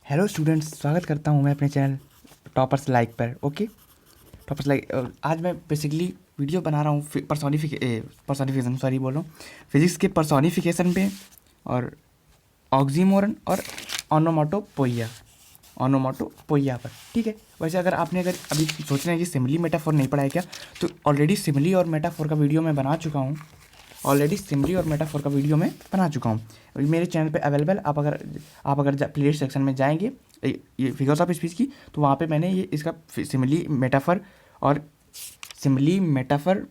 Hello students, स्वागत करता हूँ मैं अपने चैनल टॉपर्स लाइक पर। Okay, toppers like. आज मैं बेसिकली वीडियो बना रहा हूँ पर्सोनिफिकेशन सॉरी बोल रहा हूँ, फिजिक्स के पर्सोनिफिकेशन पे और ऑक्सीमोरन और ओनोमाटोपोइया पर। ठीक है। वैसे अगर अभी सोच रहे हैं कि सिमिली मेटाफोर नहीं पढ़ा है क्या, तो ऑलरेडी सिमिली और मेटाफोर का वीडियो मैं बना चुका हूँ। मेरे चैनल पे अवेलेबल। आप अगर प्लेलिस्ट सेक्शन में जाएंगे ये फिगर्स ऑफ स्पीच की, तो वहाँ पे मैंने ये इसका सिमिली मेटाफर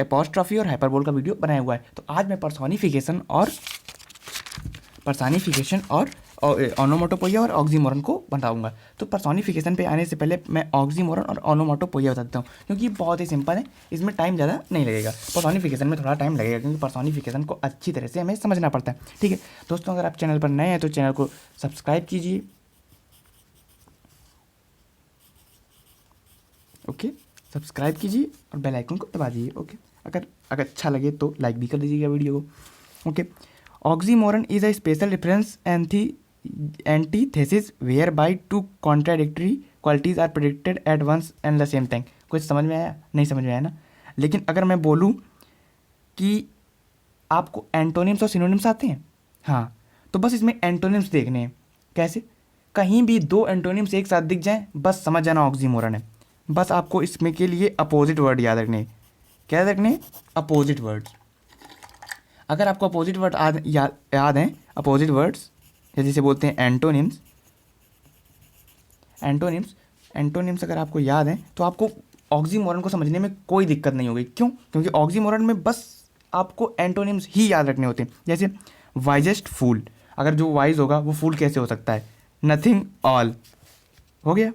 एपॉस्ट्रॉफी और हाइपरबोल का वीडियो बनाया हुआ है। तो आज मैं पर्सोनिफिकेशन और ओनोमाटोपोइया और ऑक्सीमोरन को बताऊंगा। तो पर्सोनिफिकेशन पे आने से पहले मैं ऑक्सीमोरन और ओनोमाटोपोइया बता देता हूँ, क्योंकि ये बहुत ही सिंपल है, इसमें टाइम ज़्यादा नहीं लगेगा। पर्सोनिफिकेशन में थोड़ा टाइम लगेगा, क्योंकि पर्सोनिफिकेशन को अच्छी तरह से हमें समझना पड़ता है। ठीक है दोस्तों, अगर आप चैनल पर नए हैं तो चैनल को सब्सक्राइब कीजिए। ओके, सब्सक्राइब कीजिए और बेल आइकन को दबा दीजिए। ओके, अगर अच्छा लगे तो लाइक भी कर दीजिएगा वीडियो को। Okay, oxymoron is a special reference antithesis whereby two contradictory qualities are predicted at once and the same time. कुछ समझ में आया? नहीं समझ में आया ना? लेकिन अगर मैं बोलूँ कि आपको एंटोनिम्स और सिनोनिम्स आते हैं, हाँ, तो बस इसमें एंटोनिम्स देखने हैं। कैसे? कहीं भी दो एंटोनिम्स एक साथ दिख जाएं, बस समझ जाना ऑक्सीमोरन है। बस आपको इसमें के लिए अपोजिट वर्ड याद रखने। क्या याद रखने? Opposite words. अगर आपको अपोजिट वर्ड याद हैं, अपोजिट वर्ड्स जैसे बोलते हैं एंटोनिम्स एंटोनिम्स अगर आपको याद हैं तो आपको ऑक्सीमोरन को समझने में कोई दिक्कत नहीं होगी। क्यों? क्योंकि ऑक्सीमोरन में बस आपको एंटोनिम्स ही याद रखने होते हैं। जैसे वाइजेस्ट फूल, अगर जो वाइज होगा वो फूल कैसे हो सकता है? नथिंग ऑल हो गया।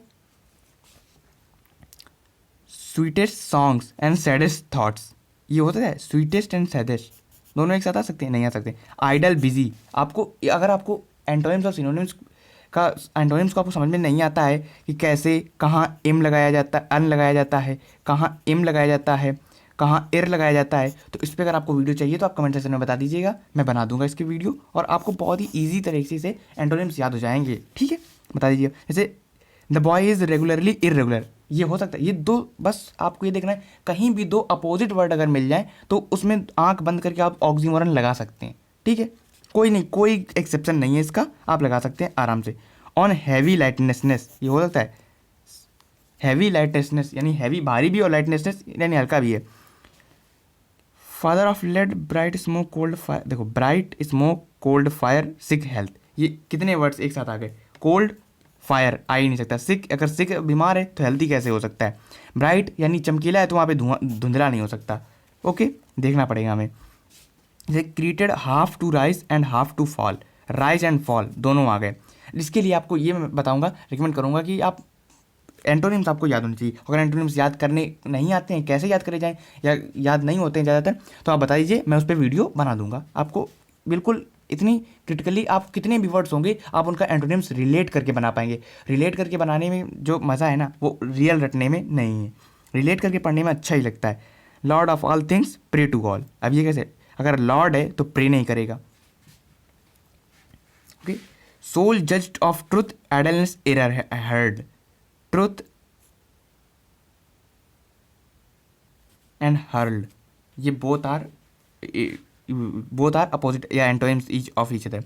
Sweetest songs and saddest thoughts, ये होता है स्वीटेस्ट एंड सैडेस्ट, दोनों एक साथ आ सकते हैं? नहीं आ सकते। आइडल बिजी, अगर आपको एंटोनिम्स और सिनोनिम्स को आपको समझ में नहीं आता है कि कैसे कहाँ एम लगाया जाता है, अन लगाया जाता है, कहाँ एम लगाया जाता है, कहाँ एर लगाया जाता है, तो इस पर अगर आपको वीडियो चाहिए तो आप कमेंट सेक्शन में बता दीजिएगा, मैं बना दूंगा इसकी वीडियो और आपको बहुत ही ईजी तरीके से एंटोनिम्स याद हो जाएंगे। ठीक है, बता दीजिए। जैसे the boy is regularly irregular, ये हो सकता है। ये दो, बस आपको ये देखना है, कहीं भी दो अपोजिट वर्ड अगर मिल जाए तो उसमें आंख बंद करके आप ऑक्सीमोरन लगा सकते हैं। ठीक है, कोई नहीं, कोई एक्सेप्शन नहीं है इसका, आप लगा सकते हैं आराम से। ऑन हैवी लाइटनेसनेस, ये हो सकता है हैवी लाइटनेसनेस यानी हैवी भारी भी और लाइटनेसनेस यानी हल्का भी है। Father of lead bright smoke cold fire, देखो bright smoke cold fire sick health, ये कितने वर्ड्स एक साथ आ गए? कोल्ड फायर आ ही नहीं सकता। सिक, अगर सिक बीमार है तो हेल्दी कैसे हो सकता है? ब्राइट यानी चमकीला है तो वहाँ पे धुंधला नहीं हो सकता। ओके, देखना पड़ेगा हमें। जैसे created half to rise and half to fall, rise and fall दोनों आ गए। इसके लिए आपको ये मैं बताऊंगा, रिकमेंड करूंगा कि आप एंटोनिम्स आपको याद होनी चाहिए। अगर एंटोनिम्स याद करने नहीं आते हैं, कैसे याद करे जाएं या याद नहीं होते हैं ज़्यादातर, तो आप बता दीजिए, मैं उस पर वीडियो बना दूंगा आपको। बिल्कुल इतनी क्रिटिकली आप कितने भी वर्ड्स होंगे आप उनका एंटोनिम्स रिलेट करके बना पाएंगे। रिलेट करके बनाने में जो मज़ा है ना, वो रियल रटने में नहीं है। रिलेट करके पढ़ने में अच्छा ही लगता है। Lord of all things pray to God, अब ये कैसे? अगर लॉर्ड है तो प्रे नहीं करेगा। Okay, sole judged of truth endless error hurled, truth and hurled, ये बोथ आर अपोजिट या antonyms each of each other.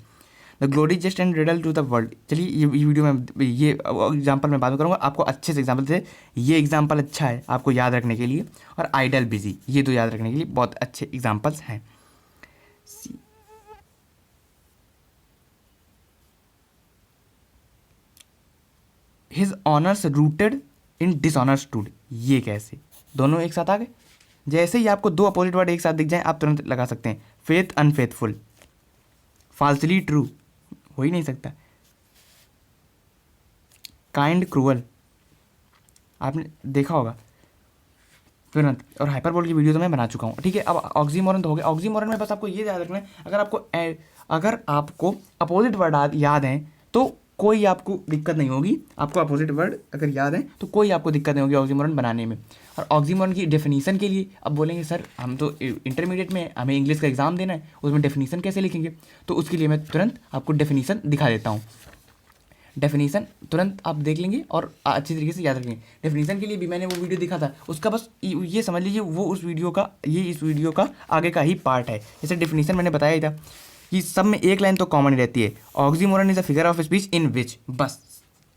The glory jest and riddle to the world, चलिए ये वीडियो में ये एग्जाम्पल मैं बात करूँगा आपको अच्छे से एग्जाम्पल से। ये एग्जाम्पल अच्छा है आपको याद रखने के लिए, और आइडल बिजी, ये दो याद रखने के लिए बहुत अच्छे एग्जाम्पल्स हैं। His honours rooted in dishonour stood, ये कैसे? दोनों एक साथ आ गए। जैसे ही आपको दो अपोजिट वर्ड एक साथ दिख जाए आप तुरंत लगा सकते हैं। फेथ अनफेथफुल, फाल्सली ट्रू, हो ही नहीं सकता। काइंड क्रूअल, आपने देखा होगा तुरंत। और हाइपरबोल की वीडियो तो मैं बना चुका हूँ। ठीक है, अब ऑक्सीमोरन तो हो गया। ऑक्सीमोरन में बस आपको ये याद रखना है, अगर आपको अपोजिट वर्ड याद हैं तो कोई आपको दिक्कत नहीं होगी। आपको अपोजिट वर्ड अगर याद है तो कोई आपको दिक्कत नहीं होगी ऑक्सीमोरन बनाने में। और ऑक्सीमोरन की डेफिनीशन के लिए अब बोलेंगे सर हम तो इंटरमीडिएट में, हमें इंग्लिश का एग्जाम देना है, उसमें डेफिनीशन कैसे लिखेंगे? तो उसके लिए मैं तुरंत आपको डेफिनीशन दिखा देता हूँ। डेफिनेशन तुरंत आप देख लेंगे और अच्छी तरीके से याद रखेंगे। डेफिनेशन के लिए भी मैंने वो वीडियो दिखा था, उसका बस ये समझ लीजिए वो उस वीडियो का इस वीडियो का आगे का ही पार्ट है। जैसे डेफिनेशन मैंने बताया ही था कि सब में एक लाइन तो कॉमन ही रहती है, oxymoron is a figure of speech in which, बस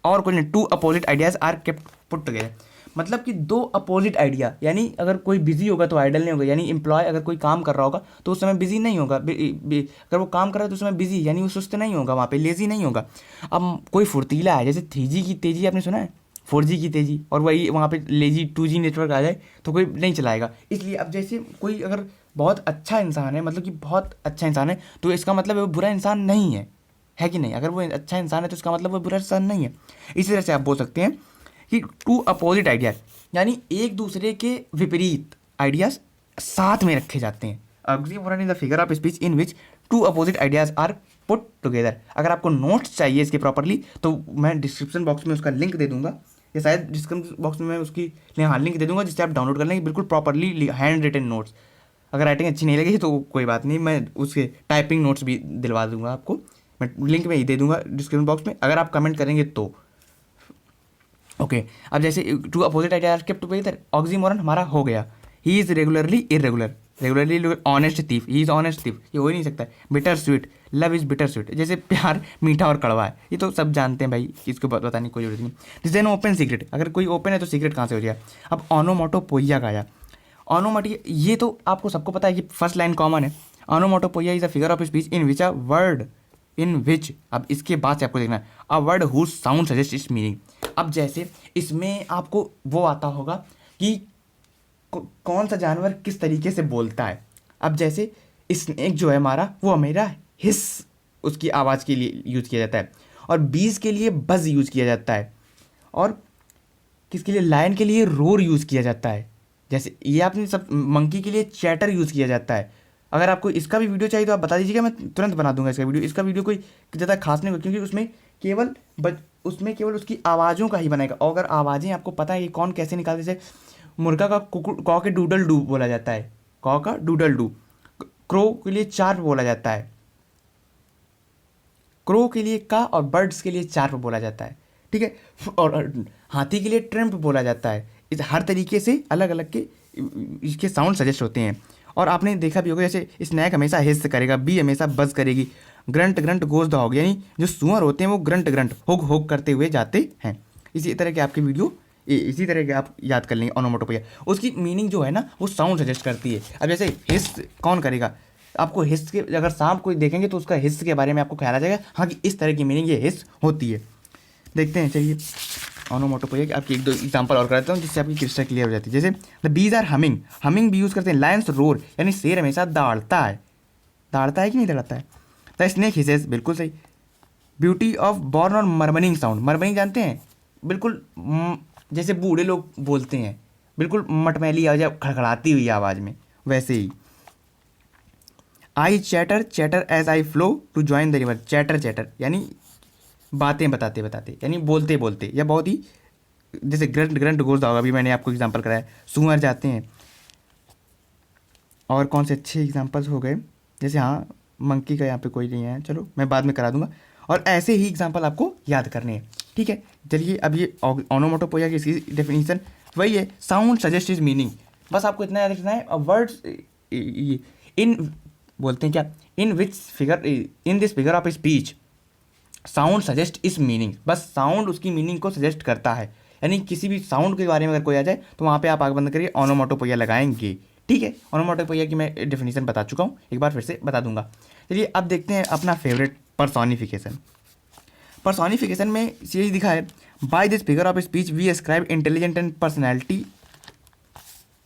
और कोई नहीं, two opposite ideas are kept put together. मतलब कि दो अपोजिट आइडिया, यानी अगर कोई बिजी होगा तो आइडल नहीं होगा, यानी एम्प्लॉय अगर कोई काम कर रहा होगा तो उस समय बिजी नहीं होगा, अगर वो काम कर रहा है तो उस समय बिजी, यानी वो सुस्त नहीं होगा, वहाँ पे लेजी नहीं होगा। अब कोई फुर्तीला है, जैसे 3G की तेज़ी आपने सुना है, 4G की तेज़ी, और वही वहाँ पे लेजी 2G नेटवर्क आ जाए तो कोई नहीं चलाएगा। इसलिए अब जैसे कोई अगर बहुत अच्छा इंसान है, मतलब कि बहुत अच्छा इंसान है, तो इसका मतलब वो बुरा इंसान नहीं है कि नहीं? अगर वो अच्छा इंसान है तो इसका मतलब वो बुरा इंसान नहीं है। इसी तरह से आप बोल सकते हैं कि टू अपोजिट आइडियाज, यानी एक दूसरे के विपरीत आइडियाज साथ में रखे जाते हैं। Oxymoron is the figure of speech in which two opposite ideas are put together. अगर आपको नोट्स चाहिए इसके प्रॉपरली तो मैं डिस्क्रिप्शन बॉक्स में उसका लिंक दे दूंगा, या शायद डिस्क्रिप्शन बॉक्स में मैं उसकी लिंक दे दूंगा, जिससे आप डाउनलोड कर लेंगे बिल्कुल प्रॉपरली हैंड रिटन नोट्स। अगर राइटिंग अच्छी नहीं लगी तो कोई बात नहीं, मैं उसके टाइपिंग नोट्स भी दिलवा दूंगा आपको, मैं लिंक में ही दे दूंगा डिस्क्रिप्शन बॉक्स में, अगर आप कमेंट करेंगे तो। ओके अब जैसे two opposite idea are kept together, oxymoron हमारा हो गया। He is regularly irregular, regularly honest thief, he is honest thief, ये हो ही नहीं सकता है। Bitter sweet, love is bitter sweet, जैसे प्यार मीठा और कड़वा है, ये तो सब जानते हैं भाई, इसको बताने की कोई जरूरत नहीं। दिस एन ओपन सीक्रेट, अगर कोई ओपन है तो सीक्रेट कहाँ से हो जाएगा। अब ऑनोमोटोपोइया का आया, ऑनोमोटिया, ये तो आपको सबको पता है कि फर्स्ट लाइन कॉमन है। Onomatopoeia is a figure of speech in which a word in which, अब इसके बाद से आपको देखना है a word whose sound suggest its meaning. अब जैसे इसमें आपको वो आता होगा कि कौन सा जानवर किस तरीके से बोलता है। अब जैसे स्नेक जो है हमारा, वो मेरा हिस उसकी आवाज़ के लिए यूज़ किया जाता है, और बीज के लिए बज यूज़ किया जाता है, और किसके लिए, लायन के लिए रोर यूज़ किया जाता है। जैसे ये आपने सब, मंकी के लिए चैटर यूज़ किया जाता है। अगर आपको इसका भी वीडियो चाहिए तो आप बता दीजिएगा, मैं तुरंत बना दूंगा इसका वीडियो। इसका वीडियो कोई ज़्यादा खास नहीं होगा, क्योंकि उसमें केवल उसकी आवाज़ों का ही बनाएगा, और अगर आवाज़ें आपको पता है कि कौन कैसे निकालते, जैसे मुर्गा का कॉ के डूडल डू बोला जाता है, कॉ का डूडल डू, क्रो के लिए चार्प बोला जाता है, क्रो के लिए का, और बर्ड्स के लिए चार्प बोला जाता है, ठीक है, और हाथी के लिए ट्रम्प बोला जाता है। इस हर तरीके से अलग अलग के इसके साउंड सजेस्ट होते हैं। और आपने देखा भी होगा, जैसे स्नैक हमेशा हिस्स करेगा, बी हमेशा बज करेगी, grunt grunt goes the hog, यानी जो सुअर होते हैं वो ग्रंट ग्रंट होग होग करते हुए जाते हैं। इसी तरह के आपके वीडियो, इसी तरह के आप याद कर लेंगे। ऑनोमोटोपोइया उसकी मीनिंग जो है ना, वो साउंड सजेस्ट करती है। अब जैसे हिस्स कौन करेगा, आपको हिस्स के, अगर सांप को देखेंगे तो उसका हिस्स के बारे में आपको ख्याल आ जाएगा, हाँ कि इस तरह की मीनिंग ये हिस्स होती है। देखते हैं, चलिए ऑनोमोटोपोइया की आपकी एक दो एग्जांपल और कराता हूँ, जिससे आपकी क्रिस्टल क्लियर हो जाती है। जैसे the bees are humming, humming भी यूज़ करते हैं। लायंस रोर, यानी शेर हमेशा दौड़ता है, दौड़ता है कि नहीं दौड़ता है। द स्नेक हिसेस, बिल्कुल सही। ब्यूटी ऑफ बॉर्न और मर्मनिंग साउंड, मर्मनिंग जानते हैं, बिल्कुल जैसे बूढ़े लोग बोलते हैं, बिल्कुल मटमैली आवाज़, खड़खड़ाती हुई आवाज़ में, वैसे ही। I chatter, chatter as I flow to join the river, chatter chatter यानी बातें बताते बताते, यानी बोलते बोलते, या बहुत ही, जैसे ग्रंट ग्रंट गोज़ होगा, अभी मैंने आपको एग्जांपल कराया, सुअर जाते हैं। और कौन से अच्छे एग्जांपल्स हो गए, जैसे हाँ मंकी का यहाँ पे कोई नहीं है, चलो मैं बाद में करा दूंगा। और ऐसे ही एग्जांपल आपको याद करने हैं, ठीक है। चलिए अब ये ऑनोमोटोपोइया की इसकी डेफिनेशन वही है, साउंड सजेस्ट इज मीनिंग, बस आपको इतना याद रखना है। वर्ड्स इन बोलते हैं क्या, in which figure, in this figure of speech sound suggest is meaning, बस साउंड उसकी मीनिंग को सजेस्ट करता है। यानी किसी भी साउंड के बारे में अगर कोई आ जाए तो वहाँ पे आप आग बंद करिए, ऑनोमोटोपोइया लगाएंगे, ठीक है। ऑनोमोटोपोइया की मैं डेफिनेशन बता चुका हूँ, एक बार फिर से बता दूंगा। चलिए अब देखते हैं अपना फेवरेट पर्सोनिफिकेशन। पर्सोनिफिकेशन में यही दिखा है, by this figure of speech we ascribe intelligent and personality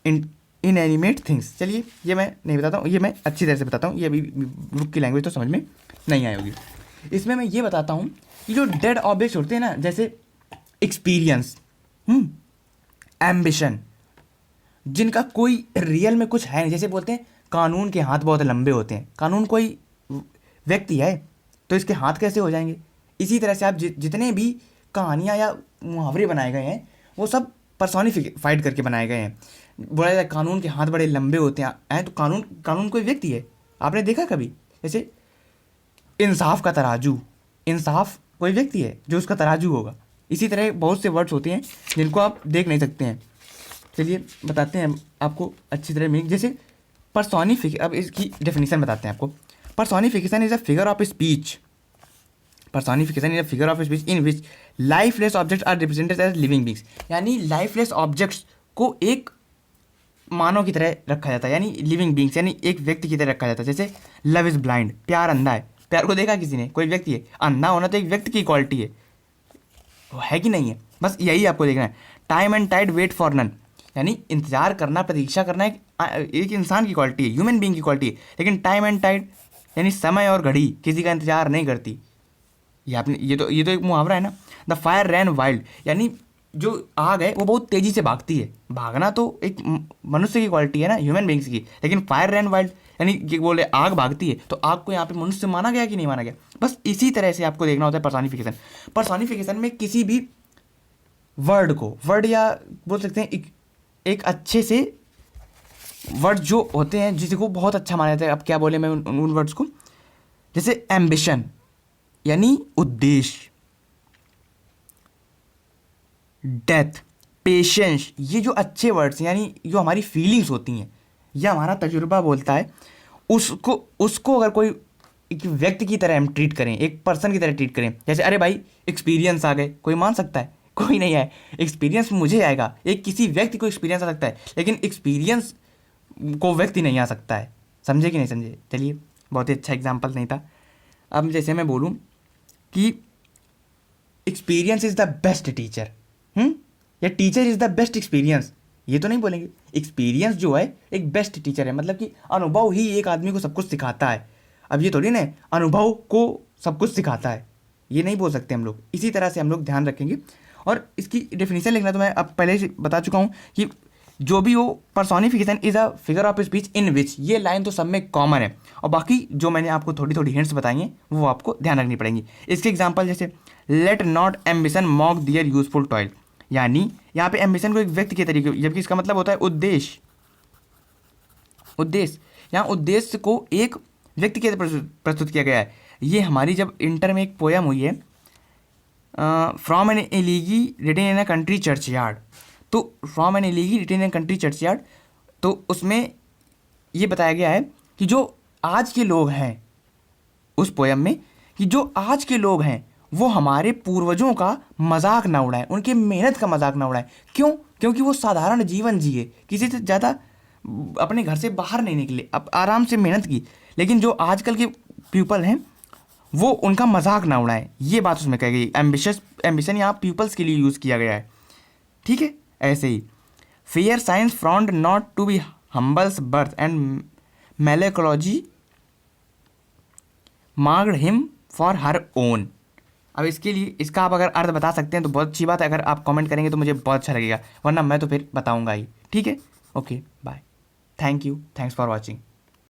inanimate things. चलिए ये मैं नहीं बताता हूँ, ये मैं अच्छी तरह से बताता हूँ, ये अभी बुक की लैंग्वेज तो समझ में नहीं आई होगी। इसमें मैं ये बताता हूँ कि जो डेड ऑब्जेक्ट्स होते हैं ना, जैसे एक्सपीरियंस, एम्बिशन, जिनका कोई रियल में कुछ है नहीं, जैसे बोलते हैं कानून के हाथ बहुत लंबे होते हैं, कानून कोई व्यक्ति है तो इसके हाथ कैसे हो जाएंगे। इसी तरह से आप जितने भी कहानियाँ या मुहावरे बनाए गए हैं वो सब पर्सोनिफाइड करके बनाए गए हैं। बोला जाता है कानून के हाथ बड़े लंबे होते हैं, तो कानून कोई व्यक्ति है, आपने देखा कभी? जैसे इंसाफ का तराजू, इंसाफ कोई व्यक्ति है जो उसका तराजू होगा। इसी तरह बहुत से वर्ड्स होते हैं जिनको आप देख नहीं सकते हैं। चलिए बताते हैं आपको अच्छी तरह मीनिंग। जैसे पर्सोनिफिकेशन, अब इसकी डेफिनेशन बताते हैं आपको। Personification is a figure of speech, personification is a figure of speech in which lifeless objects are represented as living beings. यानी लाइफलेस ऑब्जेक्ट्स को एक मानव की तरह रखा जाता है, यानी लिविंग बींग्स, यानी एक व्यक्ति की तरह रखा जाता है। जैसे लव इज ब्लाइंड, प्यार अंधा है। प्यार को देखा किसी ने? कोई व्यक्ति है। अंधा होना तो एक व्यक्ति की क्वालिटी है, वो है कि नहीं है, बस यही आपको देखना है। Time and tide wait for none, यानी इंतजार करना, प्रतीक्षा करना एक इंसान की क्वालिटी है, ह्यूमन बीइंग की क्वालिटी है। लेकिन टाइम एंड टाइड यानी समय और घड़ी किसी का इंतजार नहीं करती। ये आपने ये तो एक मुहावरा है ना। द फायर रैन वाइल्ड, यानी जो आग है वो बहुत तेजी से भागती है। भागना तो एक मनुष्य की क्वालिटी है ना, ह्यूमन बींग्स की। लेकिन फायर रैन वाइल्ड यानी कि बोले आग भागती है, तो आग को यहाँ पे मनुष्य माना गया कि नहीं माना गया। बस इसी तरह से आपको देखना होता है पर्सोनिफिकेशन। पर्सोनिफिकेशन में किसी भी वर्ड या बोल सकते हैं एक अच्छे से वर्ड जो होते हैं जिसको बहुत अच्छा माना जाता है। अब क्या बोले मैं उन वर्ड्स को, जैसे एम्बिशन यानी उद्देश्य, डेथ, पेशेंस, ये जो अच्छे वर्ड्स हैं यानी जो हमारी फीलिंग्स होती हैं या हमारा तजुर्बा बोलता है, उसको अगर कोई एक व्यक्ति की तरह हम ट्रीट करें, एक पर्सन की तरह ट्रीट करें। जैसे अरे भाई एक्सपीरियंस आ गए, कोई मान सकता है? कोई नहीं है। एक्सपीरियंस मुझे आएगा, एक किसी व्यक्ति को एक्सपीरियंस आ सकता है, लेकिन एक्सपीरियंस को व्यक्ति नहीं आ सकता है। समझे कि नहीं समझे? चलिए, बहुत ही अच्छा एग्जाम्पल नहीं था। अब जैसे मैं बोलूँ कि experience is the best teacher, या teacher is the best experience, ये तो नहीं बोलेंगे। एक्सपीरियंस जो है एक बेस्ट टीचर है, मतलब कि अनुभव ही एक आदमी को सब कुछ सिखाता है। अब ये थोड़ी ना अनुभव को सब कुछ सिखाता है, ये नहीं बोल सकते हम लोग। इसी तरह से हम लोग ध्यान रखेंगे। और इसकी डेफिनेशन लिखना तो मैं अब पहले से बता चुका हूँ कि जो भी हो, personification is a figure of speech in which, ये लाइन तो सब में कॉमन है। और बाकी जो मैंने आपको थोड़ी थोड़ी हिंट्स बताई हैं वो आपको ध्यान रखनी पड़ेंगी। इसके एग्जाम्पल जैसे let not ambition mock their useful toil, यानी यहाँ पे एम्बिशन को एक व्यक्ति के तरीके, जबकि इसका मतलब होता है उद्देश्य। यहाँ उद्देश्य को एक व्यक्ति के प्रस्तुत किया गया है। ये हमारी जब इंटर में एक पोयम हुई है, from an elegy written in a country churchyard, तो from an elegy written in country churchyard, तो उसमें ये बताया गया है कि जो आज के लोग हैं, उस पोयम में कि जो आज के लोग हैं वो हमारे पूर्वजों का मजाक ना उड़ाएं, उनकी मेहनत का मजाक ना उड़ाएं। क्यों? क्योंकि वो साधारण जीवन जिए, किसी से ज़्यादा अपने घर से बाहर नहीं निकले, अब आराम से मेहनत की। लेकिन जो आजकल के पीपल हैं वो उनका मजाक ना उड़ाएं, ये बात उसमें कही गई। एम्बिशन यहाँ पीपल्स के लिए यूज़ किया गया है, ठीक है। ऐसे ही fair science frowned not to be humble's birth and मेलेकोलॉजी marked him for her own. अब इसके लिए इसका आप अगर अर्थ बता सकते हैं तो बहुत अच्छी बात है। अगर आप कमेंट करेंगे तो मुझे बहुत अच्छा लगेगा, वरना मैं तो फिर बताऊंगा ही, ठीक है। Okay bye, thank you, thanks for watching.